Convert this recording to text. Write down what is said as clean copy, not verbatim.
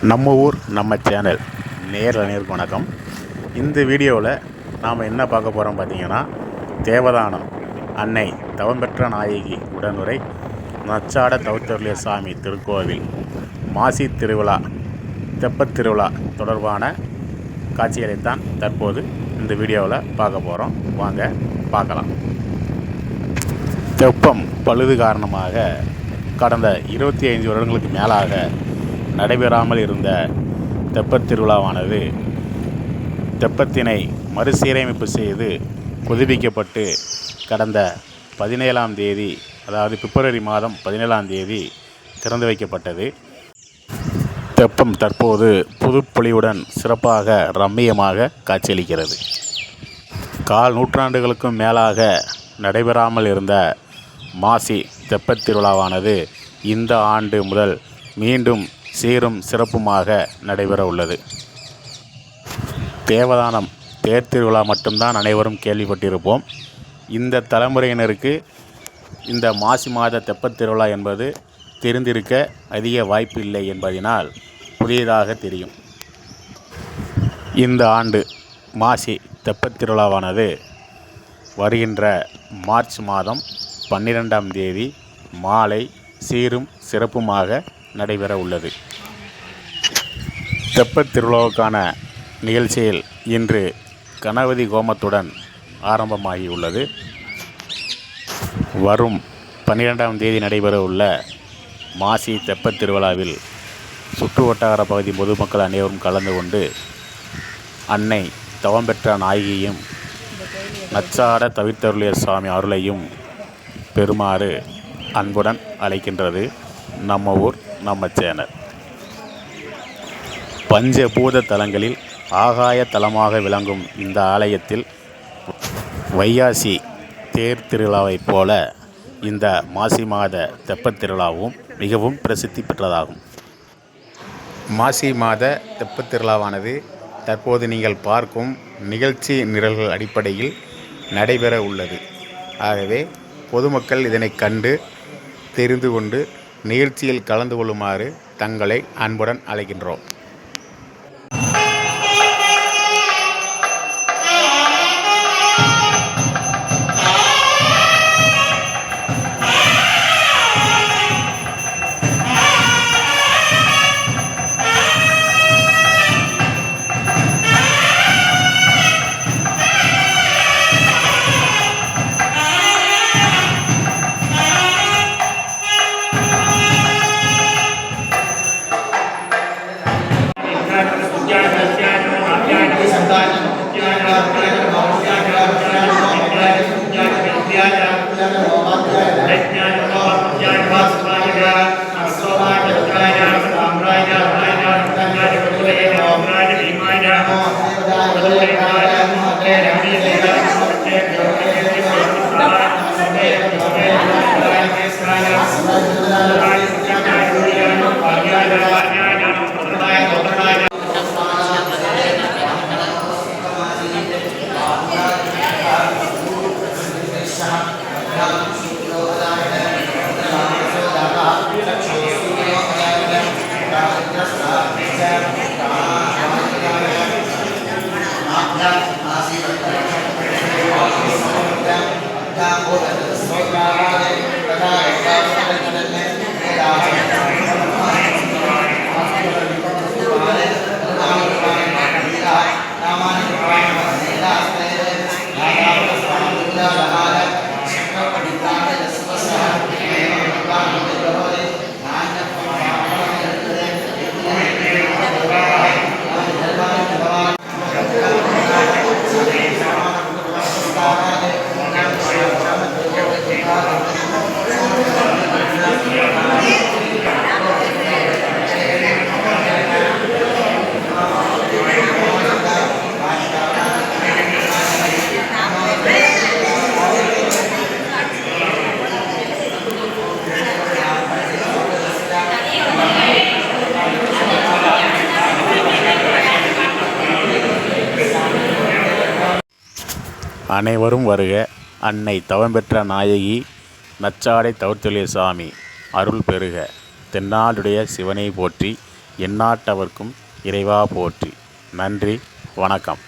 நம்ம ஊர் நம்ம சேனல் நேருக்கு வணக்கம். இந்த வீடியோவில் நாம் என்ன பார்க்க போகிறோம் பார்த்தீங்கன்னா, தேவதானம் அன்னை தவம்பெற்ற நாயகி உடனுரை நச்சாட தவித்தருளிய சாமி திருக்கோவில் மாசி திருவிழா தெப்பத் திருவிழா தொடர்பான காட்சிகளைத்தான் தற்போது இந்த வீடியோவில் பார்க்க போகிறோம். வாங்க பார்க்கலாம். தெப்பம் பழுது காரணமாக கடந்த 25 வருடங்களுக்கு மேலாக நடைபெறாமல் இருந்த தெப்பத் திருவிழாவானது தெப்பத்தினை மறுசீரமைப்பு செய்து புதுப்பிக்கப்பட்டு கடந்த 17ஆம் தேதி, அதாவது பிப்ரவரி மாதம் 17ஆம் தேதி திறந்து வைக்கப்பட்டது. தெப்பம் தற்போது புதுப்பொலிவுடன் சிறப்பாக ரம்மியமாக காட்சியளிக்கிறது. கால் நூற்றாண்டுகளுக்கும் மேலாக நடைபெறாமல் இருந்த மாசி தெப்பத் திருவிழாவானது இந்த ஆண்டு முதல் மீண்டும் சீரும் சிறப்புமாக நடைபெற உள்ளது. தேவதானம் தேர் திருவிழா மட்டும்தான் அனைவரும் கேள்விப்பட்டிருப்போம். இந்த தலைமுறையினருக்கு இந்த மாசி மாத தெப்பத் திருவிழா என்பது தெரிந்திருக்க அதிக வாய்ப்பு இல்லை என்பதனால் புதியதாக தெரியும். இந்த ஆண்டு மாசி தெப்பத் திருவிழாவானது வருகின்ற மார்ச் மாதம் 12ஆம் தேதி மாலை சீரும் சிறப்புமாக நடைபெற உள்ளது. தெப்பத் திருவிழாவுக்கான நிகழ்ச்சியில் இன்று கணபதி ஹோமத்துடன் ஆரம்பமாகியுள்ளது. வரும் 12ஆம் தேதி நடைபெற உள்ள மாசி தெப்பத் திருவிழாவில் சுற்று வட்டார பகுதி பொதுமக்கள் அனைவரும் கலந்து கொண்டு அன்னை தவம்பெற்ற நாயகியும் நச்சாட தவித்தருளிய சாமி அருளையும் பெறுமாறு அன்புடன் அழைக்கின்றது நம்ம ஊர் நம்ம சேனல். பஞ்சபூத தலங்களில் ஆகாய தலமாக விளங்கும் இந்த ஆலயத்தில் வைகாசி தேர் திருவிழாவைப் போல இந்த மாசி மாத தெப்பத் திருவிழாவும் மிகவும் பிரசித்தி பெற்றதாகும். மாசி மாத தெப்பத் திருவிழாவானது தற்போது நீங்கள் பார்க்கும் நிகழ்ச்சி நிரல்கள் அடிப்படையில் நடைபெற உள்ளது. ஆகவே பொதுமக்கள் இதனை கண்டு தெரிந்து கொண்டு நிகழ்ச்சியில் கலந்து கொள்ளுமாறு தங்களை அன்புடன் அழைக்கின்றோம். அனைவரும் வருக. அன்னை தவம்பெற்ற நாயகி நச்சாடை தவிர்த்தொழிய சாமி அருள் பெறுக. தென்னாடுடைய சிவனை போற்றி, எந்நாட்டவர்க்கும் இறைவா போற்றி. நன்றி, வணக்கம்.